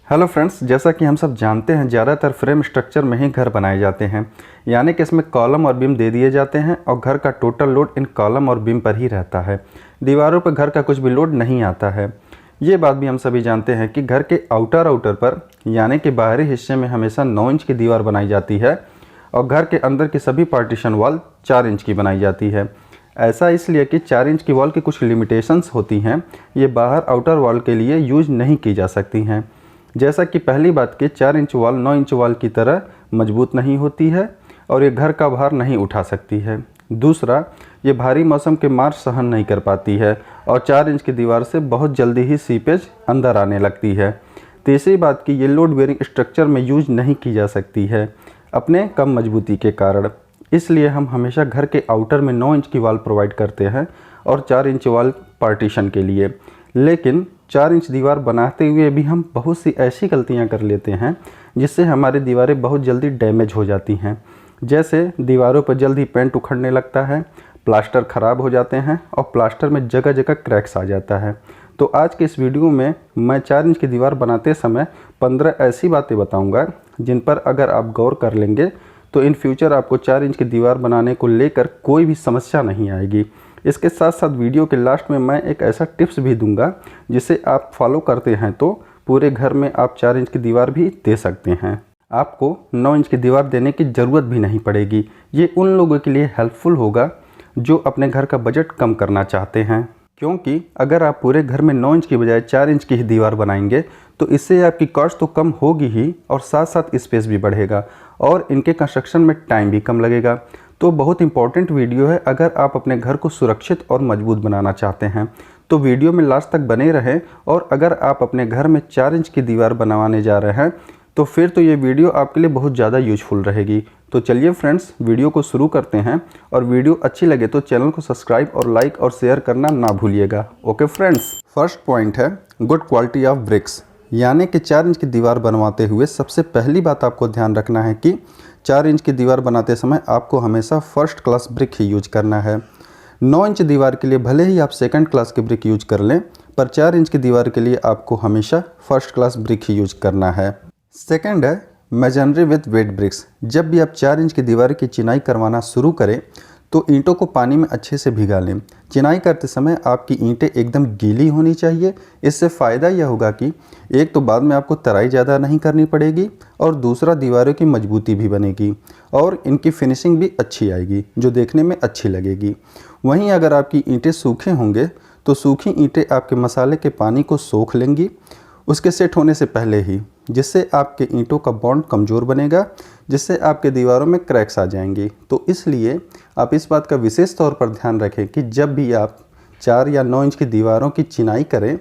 Hello friends, जैसा कि हम सब जानते हैं ज़्यादातर फ्रेम स्ट्रक्चर में ही घर बनाए जाते हैं। यानी कि इसमें कॉलम और बीम दे दिए जाते हैं और घर का टोटल लोड इन कॉलम और बीम पर ही रहता है। दीवारों पर घर का कुछ भी लोड नहीं आता है। ये बात भी हम सभी जानते हैं कि घर के आउटर पर यानी कि बाहरी हिस्से में हमेशा 9 इंच की दीवार बनाई जाती है और घर के अंदर की सभी पार्टीशन वॉल 4 इंच की बनाई जाती है। ऐसा इसलिए कि 4 इंच की वॉल की कुछ लिमिटेशंस होती हैं। ये बाहर आउटर वॉल के लिए यूज नहीं की जा सकती हैं। जैसा कि पहली बात कि 4 इंच वॉल 9 इंच वॉल की तरह मजबूत नहीं होती है और ये घर का भार नहीं उठा सकती है। दूसरा, ये भारी मौसम के मार सहन नहीं कर पाती है और 4 इंच की दीवार से बहुत जल्दी ही सीपेज अंदर आने लगती है। तीसरी बात कि ये लोड बेयरिंग स्ट्रक्चर में यूज नहीं की जा सकती है अपने कम मजबूती के कारण। इसलिए हम हमेशा घर के आउटर में 9 इंच की वॉल प्रोवाइड करते हैं और 4 इंच वॉल पार्टीशन के लिए। लेकिन 4 इंच दीवार बनाते हुए भी हम बहुत सी ऐसी गलतियां कर लेते हैं जिससे हमारी दीवारें बहुत जल्दी डैमेज हो जाती हैं। जैसे दीवारों पर जल्दी पेंट उखड़ने लगता है, प्लास्टर ख़राब हो जाते हैं और प्लास्टर में जगह जगह क्रैक्स आ जाता है। तो आज के इस वीडियो में मैं 4 इंच की दीवार बनाते समय 15 ऐसी बातें बताऊँगा जिन पर अगर आप गौर कर लेंगे तो इन फ्यूचर आपको 4 इंच की दीवार बनाने को लेकर कोई भी समस्या नहीं आएगी। इसके साथ साथ वीडियो के लास्ट में मैं एक ऐसा टिप्स भी दूंगा जिसे आप फॉलो करते हैं तो पूरे घर में आप 4 इंच की दीवार भी दे सकते हैं। आपको 9 इंच की दीवार देने की ज़रूरत भी नहीं पड़ेगी। ये उन लोगों के लिए हेल्पफुल होगा जो अपने घर का बजट कम करना चाहते हैं, क्योंकि अगर आप पूरे घर में 9 इंच की बजाय 4 इंच की ही दीवार बनाएंगे तो इससे आपकी कॉस्ट तो कम होगी ही और साथ साथ स्पेस भी बढ़ेगा और इनके कंस्ट्रक्शन में टाइम भी कम लगेगा। तो बहुत इंपॉर्टेंट वीडियो है। अगर आप अपने घर को सुरक्षित और मजबूत बनाना चाहते हैं तो वीडियो में लास्ट तक बने रहें। और अगर आप अपने घर में 4 इंच की दीवार बनवाने जा रहे हैं तो फिर तो ये वीडियो आपके लिए बहुत ज़्यादा यूजफुल रहेगी। तो चलिए फ्रेंड्स, वीडियो को शुरू करते हैं और वीडियो अच्छी लगे तो चैनल को सब्सक्राइब और लाइक और शेयर करना ना भूलिएगा। ओके फ्रेंड्स, फर्स्ट पॉइंट है गुड क्वालिटी ऑफ ब्रिक्स। यानी कि 4 इंच की दीवार बनवाते हुए सबसे पहली बात आपको ध्यान रखना है कि 4 इंच की दीवार बनाते समय आपको हमेशा फर्स्ट क्लास ब्रिक ही यूज करना है। 9 इंच दीवार के लिए भले ही आप सेकंड क्लास की ब्रिक यूज कर लें, पर 4 इंच की दीवार के लिए आपको हमेशा फर्स्ट क्लास ब्रिक ही यूज करना है। सेकंड है मेजनरी विद वेट ब्रिक्स। जब भी आप 4 इंच की दीवार की चिनाई करवाना शुरू करें तो ईंटों को पानी में अच्छे से भिगा लें। चिनाई करते समय आपकी ईंटें एकदम गीली होनी चाहिए। इससे फ़ायदा यह होगा कि एक तो बाद में आपको तराई ज़्यादा नहीं करनी पड़ेगी और दूसरा दीवारों की मजबूती भी बनेगी और इनकी फिनिशिंग भी अच्छी आएगी जो देखने में अच्छी लगेगी। वहीं अगर आपकी ईंटें सूखे होंगे तो सूखी ईंटें आपके मसाले के पानी को सोख लेंगी उसके सेट होने से पहले ही, जिससे आपके ईंटों का बॉन्ड कमज़ोर बनेगा, जिससे आपके दीवारों में क्रैक्स आ जाएंगी। तो इसलिए आप इस बात का विशेष तौर पर ध्यान रखें कि जब भी आप 4 या 9 इंच की दीवारों की चिनाई करें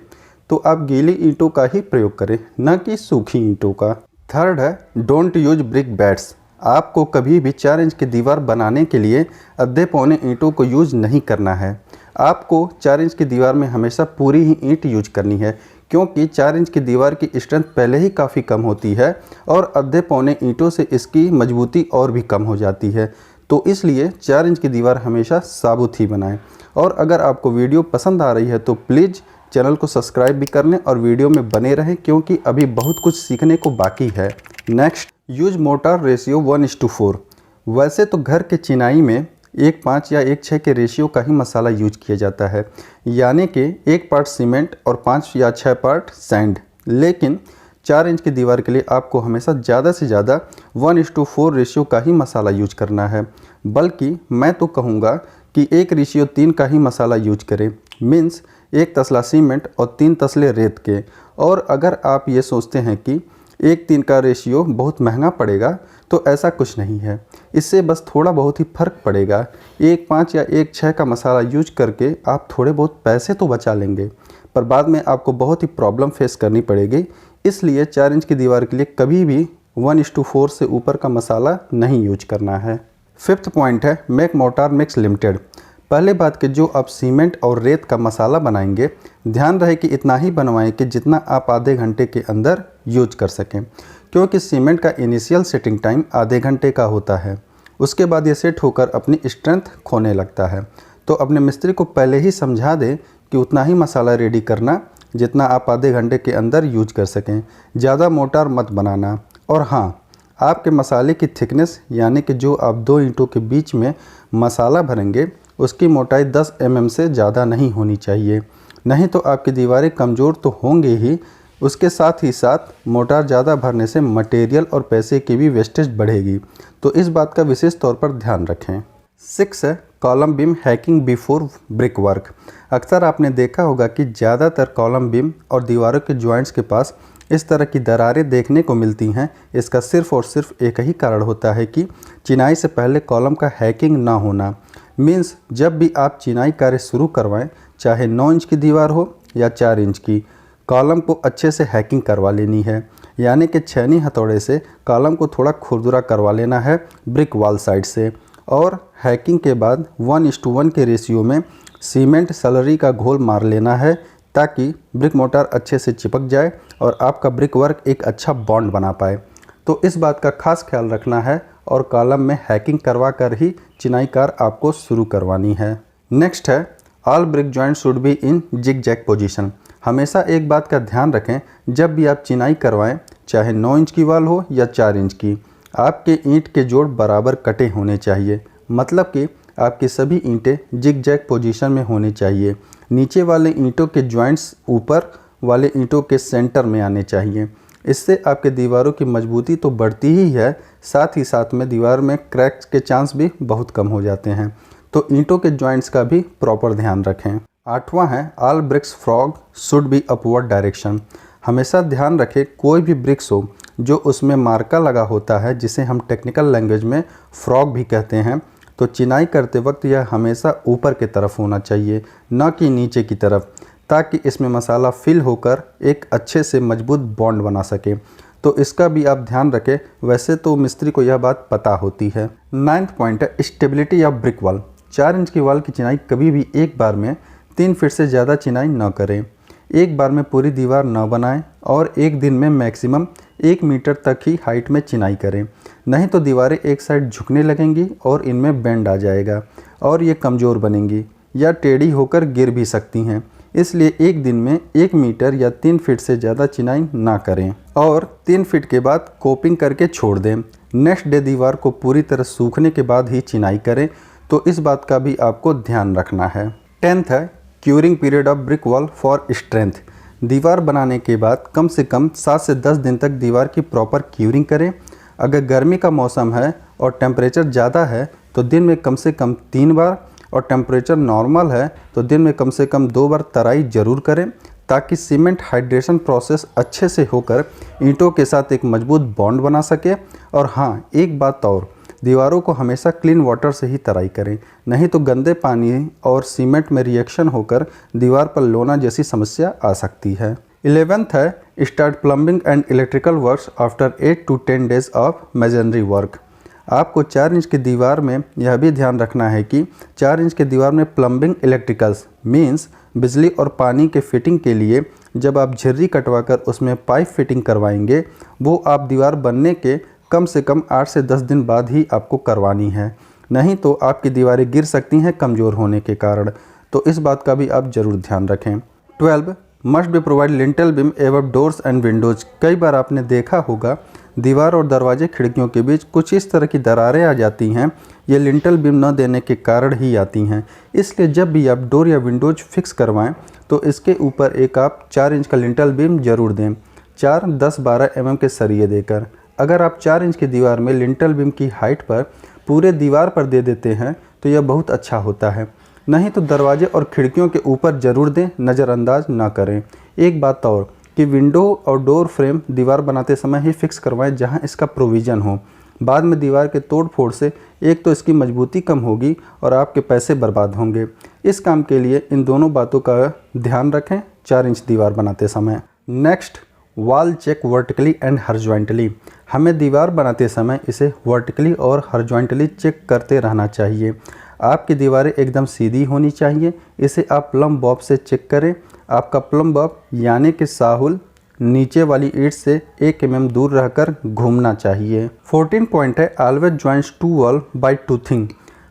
तो आप गीली ईंटों का ही प्रयोग करें, न कि सूखी ईंटों का। थर्ड है डोंट यूज ब्रिक बैट्स। आपको कभी भी 4 इंच की दीवार बनाने के लिए अद्धे पौने ईंटों को यूज नहीं करना है। आपको 4 इंच की दीवार में हमेशा पूरी ही ईंट यूज करनी है, क्योंकि 4 इंच की दीवार की स्ट्रेंथ पहले ही काफ़ी कम होती है और अद्धे पौने ईंटों से इसकी मजबूती और भी कम हो जाती है। तो इसलिए 4 इंच की दीवार हमेशा साबुत ही बनाएं। और अगर आपको वीडियो पसंद आ रही है तो प्लीज़ चैनल को सब्सक्राइब भी कर लें और वीडियो में बने रहें, क्योंकि अभी बहुत कुछ सीखने को बाकी है। Next, use mortar ratio 1:4। वैसे तो घर के चिनाई में 1:5 या 1:6 के रेशियो का ही मसाला यूज किया जाता है, यानी कि 1 पार्ट सीमेंट और 5 या 6 पार्ट सैंड। लेकिन 4 इंच की दीवार के लिए आपको हमेशा ज़्यादा से ज़्यादा 1:4 रेशियो का ही मसाला यूज करना है। बल्कि मैं तो कहूँगा कि 1:3 का ही मसाला यूज करें। मीन्स 1 तसला सीमेंट और 3 तसले रेत के। और अगर आप ये सोचते हैं कि 1:3 का रेशियो बहुत महंगा पड़ेगा तो ऐसा कुछ नहीं है। इससे बस थोड़ा बहुत ही फ़र्क पड़ेगा। 1:5 या 1:6 का मसाला यूज करके आप थोड़े बहुत पैसे तो बचा लेंगे, पर बाद में आपको बहुत ही प्रॉब्लम फेस करनी पड़ेगी। इसलिए 4 इंच की दीवार के लिए कभी भी 1:4 से ऊपर का मसाला नहीं यूज करना है। फिफ्थ पॉइंट है मेक मोर्टार मिक्स लिमिटेड। पहले बात कि जो आप सीमेंट और रेत का मसाला बनाएंगे, ध्यान रहे कि इतना ही बनवाएं कि जितना आप आधे घंटे के अंदर यूज कर सकें, क्योंकि सीमेंट का इनिशियल सेटिंग टाइम आधे घंटे का होता है। उसके बाद ये सेट होकर अपनी स्ट्रेंथ खोने लगता है। तो अपने मिस्त्री को पहले ही समझा दें कि उतना ही मसाला रेडी करना जितना आप आधे घंटे के अंदर यूज कर सकें। ज़्यादा मोटार मत बनाना। और हाँ, आपके मसाले की थिकनेस यानी कि जो आप 2 ईंटों के बीच में मसाला भरेंगे उसकी मोटाई 10 mm से ज़्यादा नहीं होनी चाहिए, नहीं तो आपकी दीवारें कमज़ोर तो होंगे ही, उसके साथ ही साथ मोटार ज़्यादा भरने से मटेरियल और पैसे की भी वेस्टेज बढ़ेगी, तो इस बात का विशेष तौर पर ध्यान रखें। 6 है column beam hacking before brick work. अक्सर आपने देखा होगा कि ज़्यादातर कॉलम बीम और दीवारों के जॉइंट्स के पास इस तरह की दरारें देखने को मिलती हैं। इसका सिर्फ़ और सिर्फ एक ही कारण होता है कि चिनाई से पहले कॉलम का हैकिंग ना होना। मीन्स जब भी आप चिनाई कार्य शुरू करवाएं, चाहे 9 इंच की दीवार हो या 4 इंच की, कॉलम को अच्छे से हैकिंग करवा लेनी है, यानी कि छेनी हथौड़े से कॉलम को थोड़ा खुरदुरा करवा लेना है ब्रिक वॉल साइड से। और हैकिंग के बाद 1:1 के रेशियो में सीमेंट स्लरी का घोल मार लेना है, ताकि ब्रिक मोटार अच्छे से चिपक जाए और आपका ब्रिक वर्क एक अच्छा बॉन्ड बना पाए। तो इस बात का खास ख्याल रखना है और कॉलम में हैकिंग करवा कर ही चिनाई कार आपको शुरू करवानी है। नेक्स्ट है all brick joint should be in zigzag position. हमेशा एक बात का ध्यान रखें, जब भी आप चिनाई करवाएं, चाहे 9 इंच की वाल हो या 4 इंच की, आपके ईंट के जोड़ बराबर कटे होने चाहिए। मतलब कि आपकी सभी ईंटें जिग जैग पोजीशन में होनी चाहिए। नीचे वाले ईंटों के जॉइंट्स ऊपर वाले ईंटों के सेंटर में आने चाहिए। इससे आपके दीवारों की मजबूती तो बढ़ती ही है, साथ ही साथ में दीवार में क्रैक्स के चांस भी बहुत कम हो जाते हैं। तो ईंटों के जॉइंट्स का भी प्रॉपर ध्यान रखें। 8वां है all BRICS frog should be upward direction. हमेशा ध्यान रखें, कोई भी ब्रिक्स हो जो उसमें मार्का लगा होता है, जिसे हम टेक्निकल लैंग्वेज में फ्रॉग भी कहते हैं, तो चिनाई करते वक्त यह हमेशा ऊपर की तरफ होना चाहिए, न कि नीचे की तरफ, ताकि इसमें मसाला फिल होकर एक अच्छे से मजबूत बॉन्ड बना सके। तो इसका भी आप ध्यान रखें। वैसे तो मिस्त्री को यह बात पता होती है। 9th पॉइंट है stability of brick wall. 4 inch की वॉल की चिनाई कभी भी एक बार में 3 फीट से ज़्यादा चिनाई न करें। एक बार में पूरी दीवार न बनाएं और एक दिन में मैक्सिमम 1 मीटर तक ही हाइट में चिनाई करें, नहीं तो दीवारें एक साइड झुकने लगेंगी और इनमें बेंड आ जाएगा और ये कमज़ोर बनेंगी या टेढ़ी होकर गिर भी सकती हैं। इसलिए एक दिन में 1 मीटर या 3 फीट से ज़्यादा चिनाई ना करें और 3 फीट के बाद कोपिंग करके छोड़ दें। नेक्स्ट डे दीवार को पूरी तरह सूखने के बाद ही चिनाई करें, तो इस बात का भी आपको ध्यान रखना है। 10th है curing period of brick wall for strength. दीवार बनाने के बाद कम से कम 7 से 10 दिन तक दीवार की प्रॉपर क्यूरिंग करें। अगर गर्मी का मौसम है और टेम्परेचर ज़्यादा है तो दिन में कम से कम 3 बार, और टेम्परेचर नॉर्मल है तो दिन में कम से कम 2 बार तराई ज़रूर करें, ताकि सीमेंट हाइड्रेशन प्रोसेस अच्छे से होकर ईंटों के साथ एक मजबूत बॉन्ड बना सके। और हाँ, एक बात और, दीवारों को हमेशा क्लीन वाटर से ही तराई करें, नहीं तो गंदे पानी और सीमेंट में रिएक्शन होकर दीवार पर लोना जैसी समस्या आ सकती है। 11th है start plumbing and electrical works after 8 to 10 days of masonry work. आपको 4 इंच की दीवार में यह भी ध्यान रखना है कि 4 इंच की दीवार में प्लम्बिंग इलेक्ट्रिकल्स मीन्स बिजली और पानी के फिटिंग के लिए जब आप झिर्री कटवाकर उसमें पाइप फिटिंग करवाएंगे, वो आप दीवार बनने के कम से कम 8 से 10 दिन बाद ही आपको करवानी है, नहीं तो आपकी दीवारें गिर सकती हैं कमज़ोर होने के कारण। तो इस बात का भी आप ज़रूर ध्यान रखें। 12 must be provide lintel beam एवं डोर्स एंड विंडोज़। कई बार आपने देखा होगा दीवार और दरवाजे खिड़कियों के बीच कुछ इस तरह की दरारें आ जाती हैं, ये लिंटल बीम न देने के कारण ही आती हैं। इसलिए जब भी आप डोर या विंडोज फिक्स करवाएं तो इसके ऊपर एक आप 4 इंच का लिंटल बीम जरूर दें, 4, 10, 12 mm के सरिये देकर। अगर आप 4 इंच की दीवार में लिंटल बीम की हाइट पर पूरे दीवार पर दे देते हैं तो यह बहुत अच्छा होता है, नहीं तो दरवाजे और खिड़कियों के ऊपर ज़रूर दें, नज़रअंदाज ना करें। एक बात और कि विंडो और डोर फ्रेम दीवार बनाते समय ही फिक्स करवाएं जहां इसका प्रोविज़न हो। बाद में दीवार के तोड़ फोड़ से एक तो इसकी मजबूती कम होगी और आपके पैसे बर्बाद होंगे। इस काम के लिए इन दोनों बातों का ध्यान रखें 4 इंच दीवार बनाते समय। Next, wall check vertically and horizontally. हमें दीवार बनाते समय इसे वर्टिकली और हॉरिजॉन्टली चेक करते रहना चाहिए। आपकी दीवारें एकदम सीधी होनी चाहिए। इसे आप प्लम बॉब से चेक करें। आपका प्लम बॉब यानी कि साहुल नीचे वाली ईंट से 1 mm दूर रहकर घूमना चाहिए। 14 पॉइंट है always joints to wall by toothing.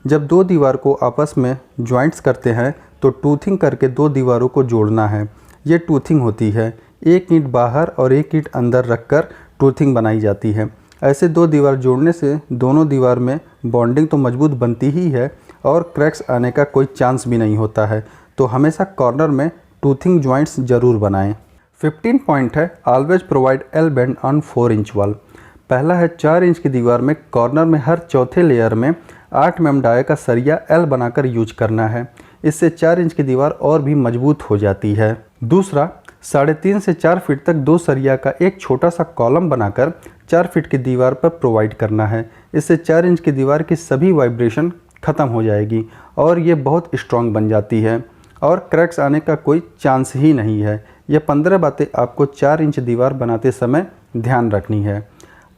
जब 2 दीवार को आपस में जॉइंट्स करते हैं तो टूथिंग करके 2 दीवारों को जोड़ना है। ये टूथिंग होती है। एक ईंट बाहर और एक ईंट अंदर रखकर टूथिंग बनाई जाती है। ऐसे दो दीवार जोड़ने से दोनों दीवार में बॉन्डिंग तो मजबूत बनती ही है और क्रैक्स आने का कोई चांस भी नहीं होता है। तो हमेशा कॉर्नर में टूथिंग जॉइंट्स ज़रूर बनाएं। 15 पॉइंट है, always provide L bend on 4 inch wall. पहला है 4 इंच की दीवार में कॉर्नर में हर चौथे लेयर में 8 mm डाई का सरिया एल बनाकर यूज करना है। इससे 4 इंच की दीवार और भी मजबूत हो जाती है। दूसरा, 3.5 से 4 फीट तक 2 सरिया का एक छोटा सा कॉलम बनाकर 4 फीट की दीवार पर प्रोवाइड करना है। इससे 4 इंच की दीवार की सभी वाइब्रेशन ख़त्म हो जाएगी और ये बहुत स्ट्रॉन्ग बन जाती है और क्रैक्स आने का कोई चांस ही नहीं है। ये 15 बातें आपको 4 इंच दीवार बनाते समय ध्यान रखनी है।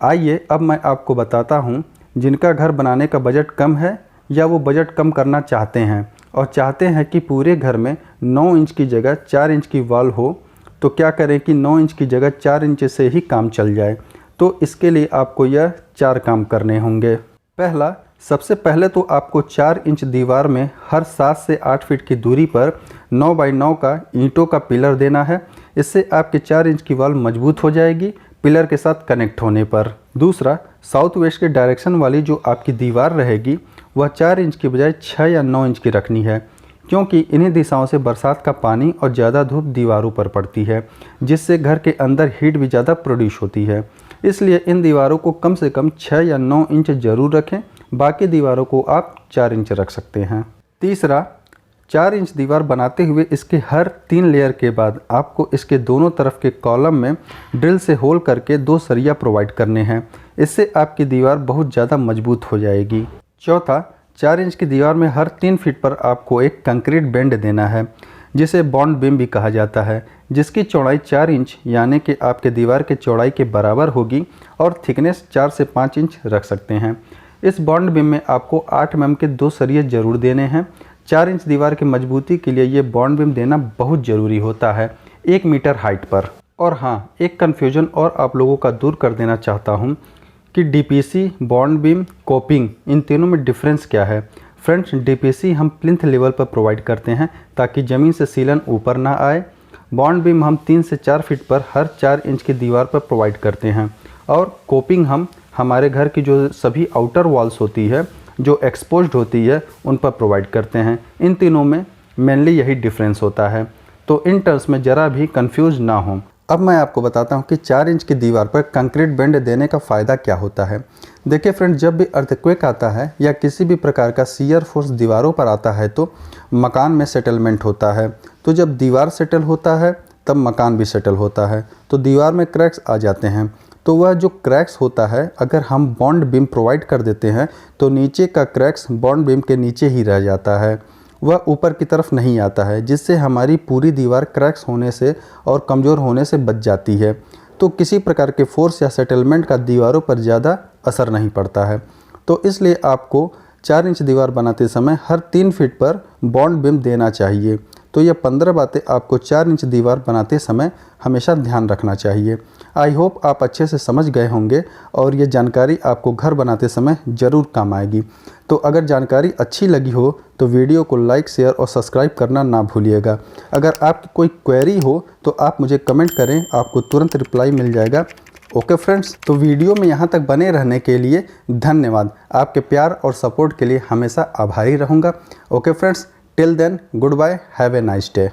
आइए अब मैं आपको बताता हूँ जिनका घर बनाने का बजट कम है या वो बजट कम करना चाहते हैं और चाहते हैं कि पूरे घर में 9 इंच की जगह 4 इंच की वॉल हो, तो क्या करें कि 9 इंच की जगह 4 इंच से ही काम चल जाए। तो इसके लिए आपको यह 4 काम करने होंगे। पहला, सबसे पहले तो आपको 4 इंच दीवार में हर 7 से 8 फीट की दूरी पर 9 बाई 9 का ईंटों का पिलर देना है। इससे आपके 4 इंच की वॉल मजबूत हो जाएगी पिलर के साथ कनेक्ट होने पर। दूसरा, साउथ वेस्ट के डायरेक्शन वाली जो आपकी दीवार रहेगी वह 4 इंच की बजाय 6 या 9 इंच की रखनी है, क्योंकि इन्हीं दिशाओं से बरसात का पानी और ज़्यादा धूप दीवारों पर पड़ती है, जिससे घर के अंदर हीट भी ज़्यादा प्रोड्यूस होती है। इसलिए इन दीवारों को कम से कम 6 या 9 इंच ज़रूर रखें। बाकी दीवारों को आप 4 इंच रख सकते हैं। तीसरा, 4 इंच दीवार बनाते हुए इसके हर 3 लेयर के बाद आपको इसके दोनों तरफ के कॉलम में ड्रिल से होल करके 2 सरिया प्रोवाइड करने हैं। इससे आपकी दीवार बहुत ज़्यादा मजबूत हो जाएगी। चौथा, 4 इंच की दीवार में हर 3 फीट पर आपको एक कंक्रीट बेंड देना है, जिसे बॉन्ड बीम भी कहा जाता है, जिसकी चौड़ाई 4 इंच यानी कि आपके दीवार के चौड़ाई के बराबर होगी और थिकनेस 4 से 5 इंच रख सकते हैं। इस बॉन्ड बीम में आपको 8 mm के 2 सरिये जरूर देने हैं। 4 इंच दीवार की मजबूती के लिए ये बॉन्ड बीम देना बहुत ज़रूरी होता है 1 मीटर हाइट पर। और हाँ, एक कन्फ्यूजन और आप लोगों का दूर कर देना चाहता हूँ कि डीपीसी, बॉन्ड बीम, कोपिंग, इन तीनों में डिफरेंस क्या है। फ्रेंड्स, डीपीसी हम प्लिंथ लेवल पर प्रोवाइड करते हैं ताकि ज़मीन से सीलन ऊपर ना आए। बॉन्ड बीम हम 3 से 4 फीट पर हर 4 इंच की दीवार पर प्रोवाइड करते हैं और कोपिंग हम हमारे घर की जो सभी आउटर वॉल्स होती है जो एक्सपोज्ड होती है उन पर प्रोवाइड करते हैं। इन तीनों में मेनली यही डिफरेंस होता है, तो इन टर्म्स में ज़रा भी कंफ्यूज ना हो। अब मैं आपको बताता हूँ कि 4 इंच की दीवार पर कंक्रीट बेंड देने का फ़ायदा क्या होता है। देखिए फ्रेंड, जब भी अर्थक्वेक आता है या किसी भी प्रकार का शियर फोर्स दीवारों पर आता है तो मकान में सेटलमेंट होता है। तो जब दीवार सेटल होता है तब मकान भी सेटल होता है, तो दीवार में क्रैक्स आ जाते हैं। तो वह जो क्रैक्स होता है, अगर हम बॉन्ड बीम प्रोवाइड कर देते हैं तो नीचे का क्रैक्स बॉन्ड बीम के नीचे ही रह जाता है, वह ऊपर की तरफ नहीं आता है, जिससे हमारी पूरी दीवार क्रैक्स होने से और कमज़ोर होने से बच जाती है। तो किसी प्रकार के फोर्स या सेटलमेंट का दीवारों पर ज़्यादा असर नहीं पड़ता है। तो इसलिए आपको 4 इंच दीवार बनाते समय हर 3 फीट पर बॉन्ड बीम देना चाहिए। तो ये 15 बातें आपको 4 इंच दीवार बनाते समय हमेशा ध्यान रखना चाहिए। आई होप आप अच्छे से समझ गए होंगे और ये जानकारी आपको घर बनाते समय ज़रूर काम आएगी। तो अगर जानकारी अच्छी लगी हो तो वीडियो को लाइक, शेयर और सब्सक्राइब करना ना भूलिएगा। अगर आपकी कोई क्वेरी हो तो आप मुझे कमेंट करें, आपको तुरंत रिप्लाई मिल जाएगा। ओके फ्रेंड्स, तो वीडियो में यहाँ तक बने रहने के लिए धन्यवाद। आपके प्यार और सपोर्ट के लिए हमेशा आभारी रहूँगा। Okay friends, till then, goodbye, have a nice day.